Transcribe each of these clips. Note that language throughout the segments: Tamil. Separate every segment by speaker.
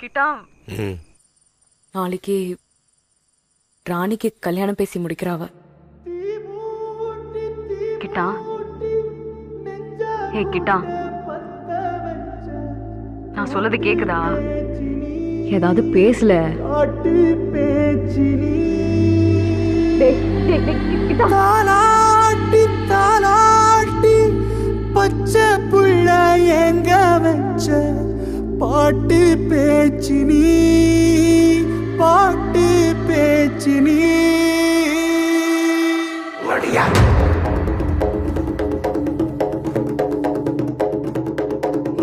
Speaker 1: கிட்டா நாளைக்கு ராணிக்கு கல்யாணம் பேசி முடிக்கிறாவ. கிட்டா ஏ கிட்டா, நான் சொல்லது கேக்குதா? ஏதாவது பேசல.
Speaker 2: தாலாட்டி தாலாட்டி பச்சை புள்ள எங்க வச்ச பாட்டு பேச்சு நீ, பாட்டு பேச்சு நீ. வடியா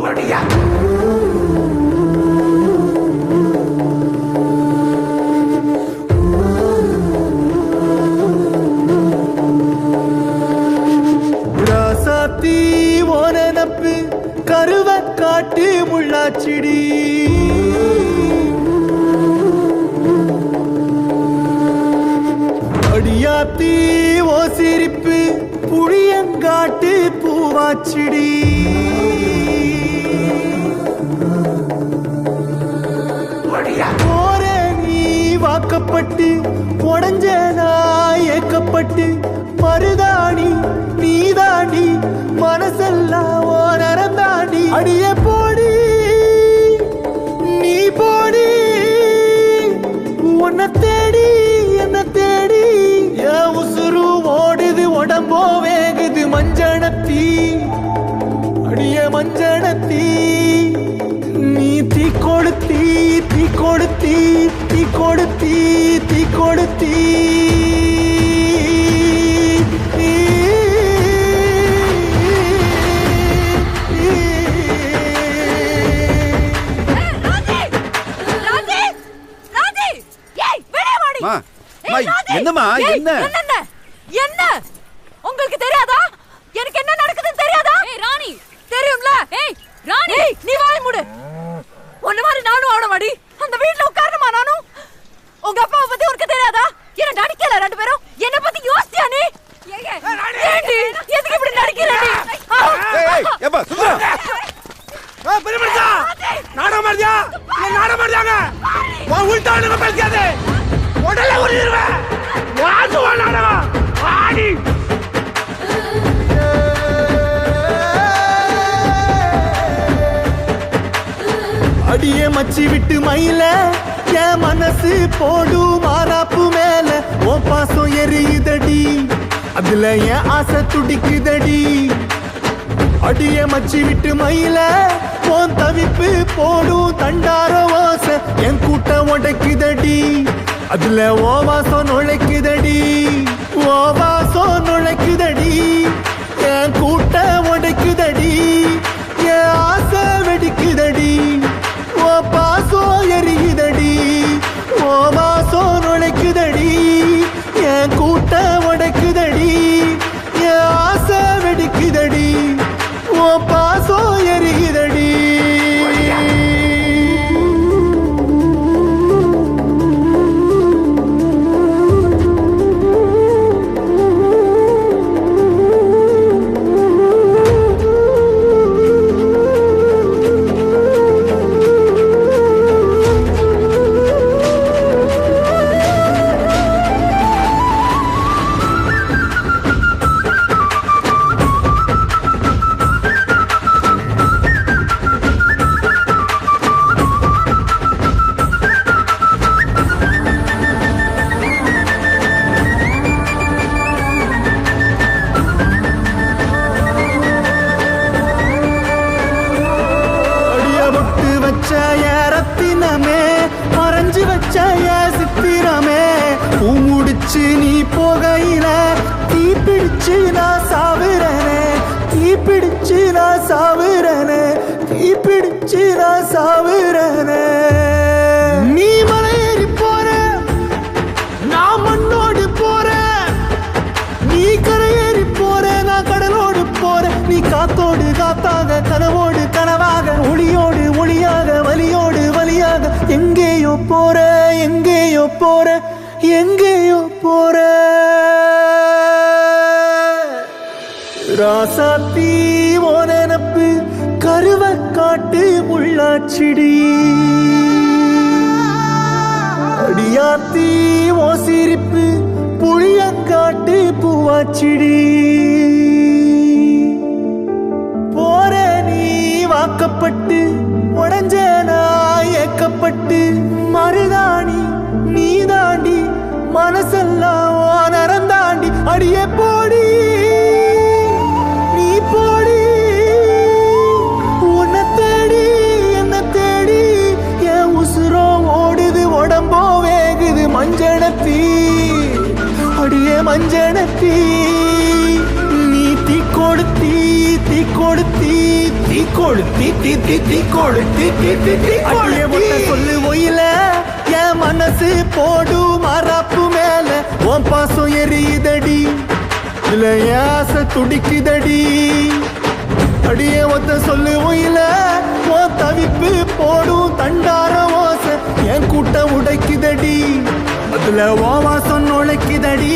Speaker 2: வடியா ராசாத்தி ஓனப்பு கருவ காட்டு முள்ளாச்சிடி. அடியாத்தி ஓ சிரிப்பு புளியங்காட்டு பூவாச்சிடி. போற நீ வாக்கப்பட்டு உடஞ்ச நான் ஏக்கப்பட்டு மருதாணி நீ தாண்டி மனசெல்லாம் ஓரம் தாண்டி. அடிய போடி நீ போடி உன்னை தேடி என்ன தேடி என் உசுரு ஓடுது உடம்போ வேகுது மஞ்சனத்தீ அடிய மஞ்சனத்தீ. நீ தீ கொடுத்தீ தீ கொடுத்தீ தீ கொடுத்தீ தீ கொடுத்தீ.
Speaker 3: என்னமா என்ன
Speaker 1: என்ன உங்களுக்கு தெரியாதா? எனக்கு என்ன நடக்குதுன்னு தெரியாதா? ஏய் ராணி, தெரியும்ல. ஏய் ராணி, நீ வாய் மூடு. ஒண்ணு மாதிரி நானும் ஆவணமாடி அந்த வீட்ல உட்காரணுமா? நானும் உங்க அப்பாவை பத்தி உனக்கு தெரியாதா? என்ன நடிக்கல ரெண்டு பேரும்? என்ன பத்தி யோசிச்சியா நீ? ஏண்டி எதுக்கு இப்படி நடிக்கிற நீ?
Speaker 3: ஏய் ஏப்பா சும்மா
Speaker 2: பெருமடா நாடகம் மாதிரியா இல்ல நாடகம் மாதிரியாங்க வா உள்டானுங்க பேசாதே உடல உரிடுவே வாசுவா நாடகம் ஆடி. அடியே மச்சி விட்டு மயில என் மனசு போடு மாறாப்பு மேல ஓ பாசம் எரியுதடி அதுல என் ஆசை துடிக்குதடி. அடிய மச்சி விட்டு மயில போன் தவிப்பு போடும் தண்டார ஓசை என் கூட்டம் உடைக்குதடி அதுல ஓவாசம் நுழைக்குதடி ஓவாசம் நுழைக்குதடி என் கூட்டம் உடைக்குதடி என் ஆசை வெடிக்குதடி ஓ பாசம் எரியுதடி ஓவாசம் நுழைக்குதடி என் கூட்டம் உடைக்குதடி என் ஆசை வெடிக்குதடி ஓ பாசம் எரியுதடி. மறைஞ்சு வச்ச சித்திரமே பூ முடிச்சு நீ போகையில தீ பிடிச்சு நான் சாவுறனே தீ பிடிச்சு நான் சாவுறனே தீ பிடிச்சு நான் சாவுறனே. நீ மலையேறி போற நான் மண்ணோடு போற நீ கரையேறி போற நான் கடலோடு போற நீ காத்தோடு காத்தாக கனவோடு கனவாக ஒளியோடு ஒளியாக வலியோடு வலியாக எங்கேயோ போற எங்கேயோ போற எங்கேயோ போற. ராசாத்தி ஓ நினப்பு கருவ காட்டு முள்ளாச்சிடி. ராசாத்தி ஓ சிரிப்பு புளியங்காட்டு பூவாச்சிடி போற நீ வாக்கப்பட்டு உடஞ்சேனா ஏக்கப்பட்டு மருதாணி நீ தாண்டி மனசெல்லாம் நரந்தாண்டி அடியே போடி நீ போடி உன்னை தேடி என்ன தேடி என் உசுரோ ஓடுது உடம்போ வேகுது மஞ்சனத்தி அடியே மஞ்சனத்தி நீ தீ கொடுத்தி தீ கொடுத்தி தீ கொடுத்தி தீ தீ தீ கொடுத்தி தீ தீ தீ கொடுத்தி சொல்லு ஒயில என் மனசு போடு மரப்பு மேல உன் பாசம் எரியுதடி இல்ல ஏச துடிக்குதடி அடியே ஒத்த சொல்லு ஒயில உன் தவிப்பு போடும் தண்டார ஓசை என் கூட்ட உடைக்குதடி அதுல ஓ வாசம் நுழைக்குதடி